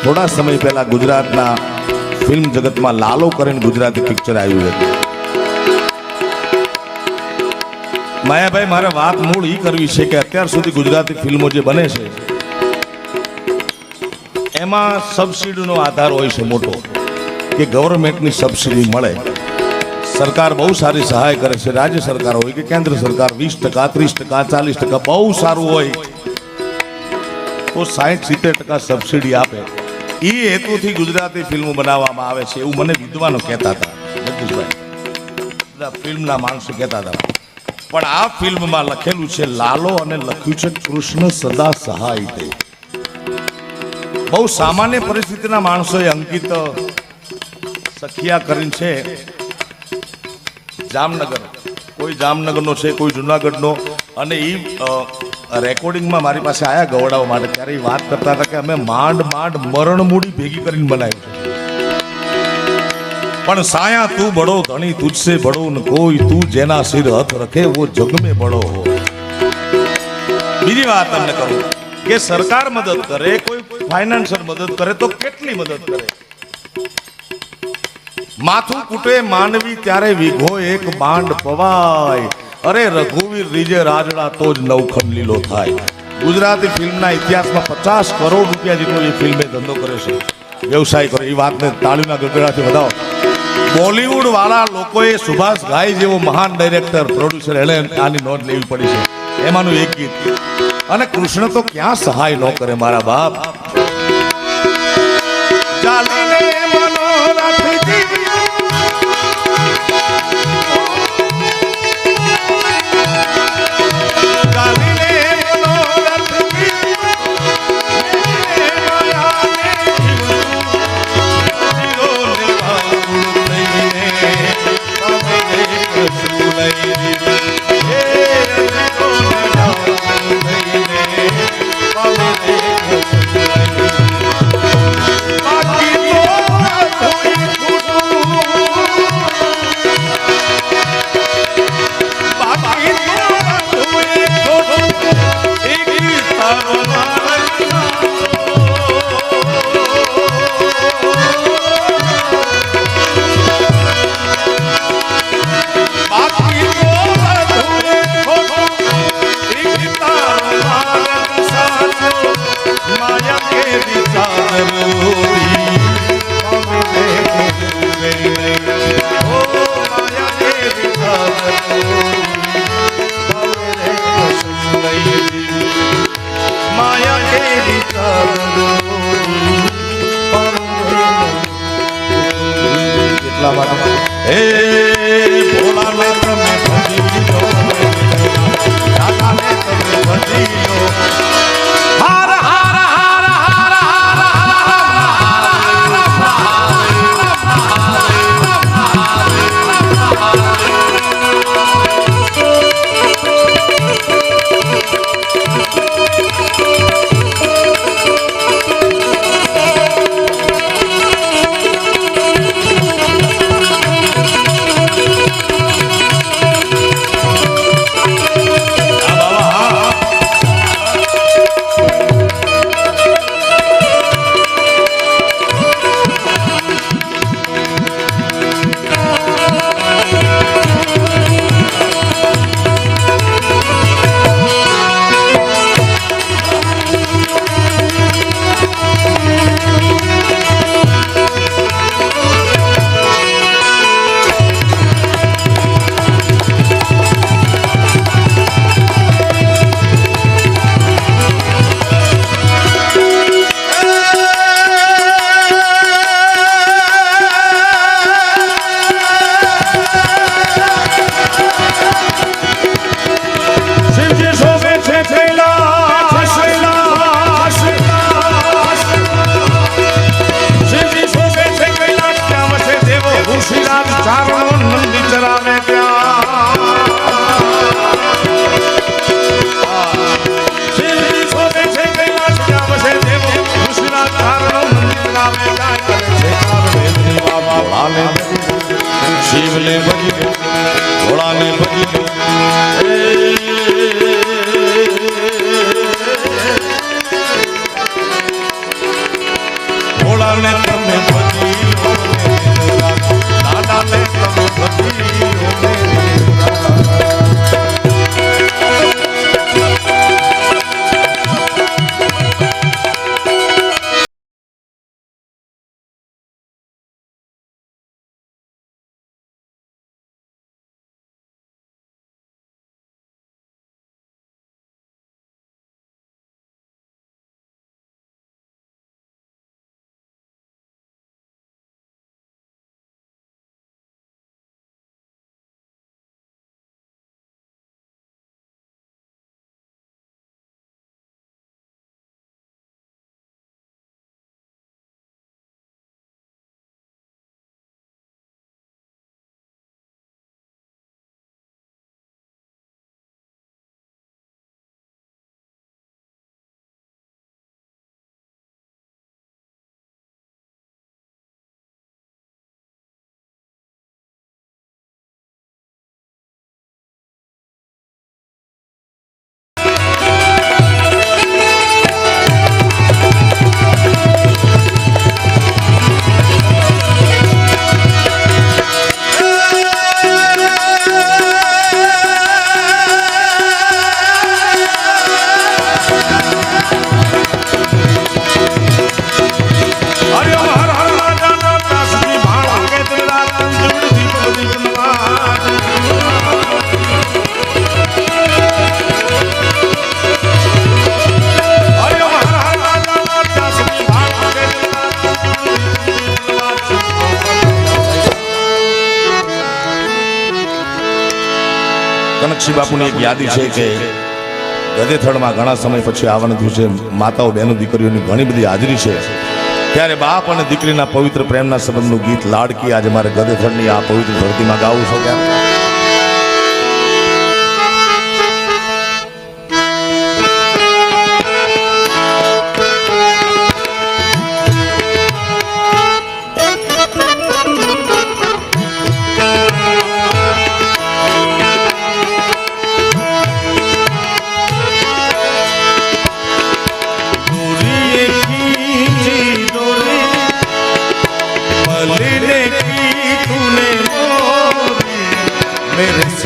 થોડા સમય પહેલા ગુજરાતના ફિલ્મ જગતમાં લાલો કરીને ગુજરાતી પિક્ચર આવ્યું હતું. માયાભાઈ, મારે વાત મૂળ એ કરવી છે કે અત્યાર સુધી ગુજરાતી ફિલ્મો જે બને છે એમાં સબસિડીનો આધાર હોય છે મોટો, કે ગવર્મેન્ટની સબસિડી મળે. સરકાર બહુ સારી સહાય કરે છે, રાજ્ય સરકાર હોય કે કેન્દ્ર સરકાર 20%, 30%, 40%, બહુ સારું હોય તો 60-70% સબસિડી આપે. એ હેતુથી ગુજરાતી ફિલ્મો બનાવવામાં આવે છે એવું મને વિદ્વાનો કહેતા હતા, જગદીશભાઈ, બધા ફિલ્મના માણસો કહેતા હતા. પણ આ ફિલ્મમાં લખેલું છે લાલો અને લખ્યું છે કૃષ્ણ સદા સહાય દે. બહુ સામાન્ય પરિસ્થિતિના માણસોએ અંકિત સખિયા કરીને છે જામનગર, કોઈ જામનગરનો છે, કોઈ જુનાગઢનો, અને એ રેકોર્ડિંગમાં મારી પાસે આયા ગવડાવવા માટે. ત્યારે એ વાત કરતા હતા કે અમે માંડ મરણ મૂડી ભેગી કરીને બનાવ્યું છે. પણ સાયા તું બડો ધણી તુજસે બડો ન કોઈ, તું જેના સિર હથ રખે વો જગ में બડો હો. બીજી વાત તમને કહું કે સરકાર મદદ કરે, કોઈ ફાઇનાન્સર મદદ કરે તો કેટલી મદદ કરે. માથું કૂટે માનવી ત્યારે વિઘો એક બાંડ પવાય, અરે રઘુવીર રીજે રાજડા તો જ નવખંડ લીલો થાય. ગુજરાતી ફિલ્મના ઇતિહાસમાં 50 કરોડ રૂપિયા જેટલો એ ફિલ્મે ધંધો કર્યો છે, વ્યવસાય કર્યો. એ વાતને તાળીના ગગડાથી વધાવો. બોલિવૂડ વાળા લોકોએ સુભાષ ઘાઈ જેવો મહાન ડાયરેક્ટર, પ્રોડ્યુસર, એને આની નોંધ લેવી પડી છે. એમાંનું એક ગીત, અને કૃષ્ણ તો ક્યાં સહાય ન કરે મારા બાપ. ચાલીને મનોરથજી શિવને ભજી ભોળાને ભજી દાદાને તમે ભજી લો દાદાને તમે ભજી લો કનકશી બાપુની એક યાદી છે કે ગધેથડમાં ઘણા સમય પછી આવવાનું થયું છે. માતાઓ બહેનો દીકરીઓની ઘણી બધી હાજરી છે. ત્યારે બાપ અને દીકરીના પવિત્ર પ્રેમના સંબંધનું ગીત લાડકી આજે મારે ગધેથડની આ પવિત્ર ધરતીમાં ગાવું છે. ત્યાં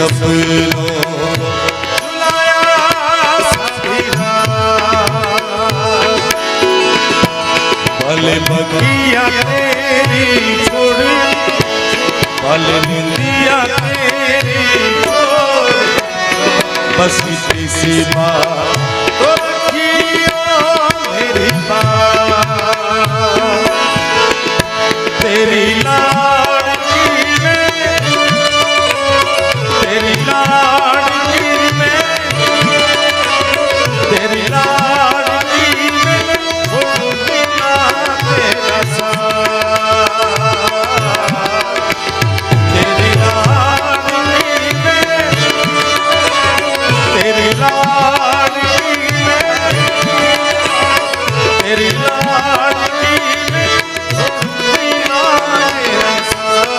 સપનો ભલે બગિયા તેરી છોડ ભલે નિંદિયા તેરી છોડ બસ इतनी सी बात तो रखियो मेरी बात तेरी लाडकी में तेरी लाडकी में छोड़ देना तेरा साथ तेरी लाडकी में तेरी लाडकी में तेरी लाडकी में छोड़ देना तेरा साथ.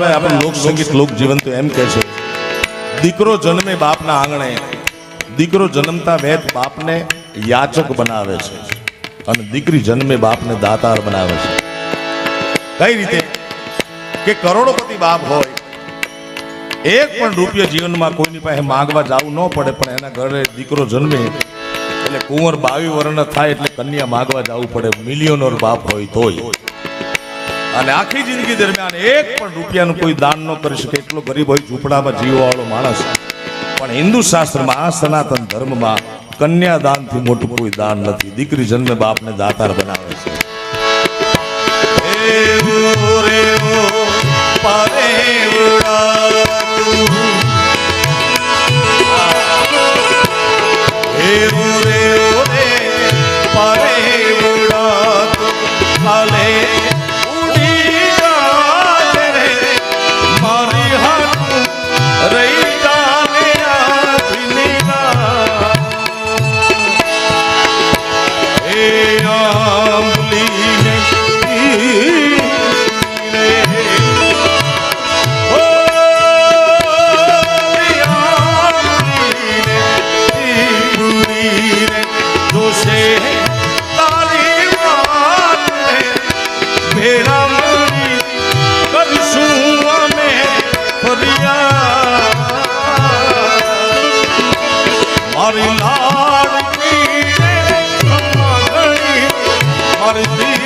ભાઈ આપણે લોક સંગીત લોક જીવન તો એમ કહે છે દીકરો જન્મે બાપના આંગણે દીકરો જન્મતા વેત બાપને યાચક બનાવે છે અને દીકરી જન્મે બાપને દાતાર બનાવે છે. કઈ રીતે કે કરોડોપતિ બાપ હોય એક પણ રૂપિયા જીવનમાં કોઈની પાસે માંગવા જવું ન પડે પણ એના ઘરે દીકરો જન્મે એટલે કુંવર 22 વર્ષના થાય એટલે કન્યા માંગવા જવું પડે. મિલિયનર બાપ હોય તોય અને આખી જિંદગી દરમિયાન એક પણ રૂપિયાનું કોઈ દાન ન કરી શકે એટલો ગરીબ હોય ઝૂંપડામાં જીવવાવાળો માણસ પણ હિન્દુ શાસ્ત્રમાં આ સનાતન ધર્મમાં કન્યાદાનથી મોટું કોઈ દાન નથી. દીકરી જન્મે બાપને દાતાર બનાવે છે. એવું રે રે પરે ઉડાતો કાલે ઉડી જાજે રે મારી હાથું રહી જાને આજની રાત એ આંબલીને મારી લાડકી રે મારી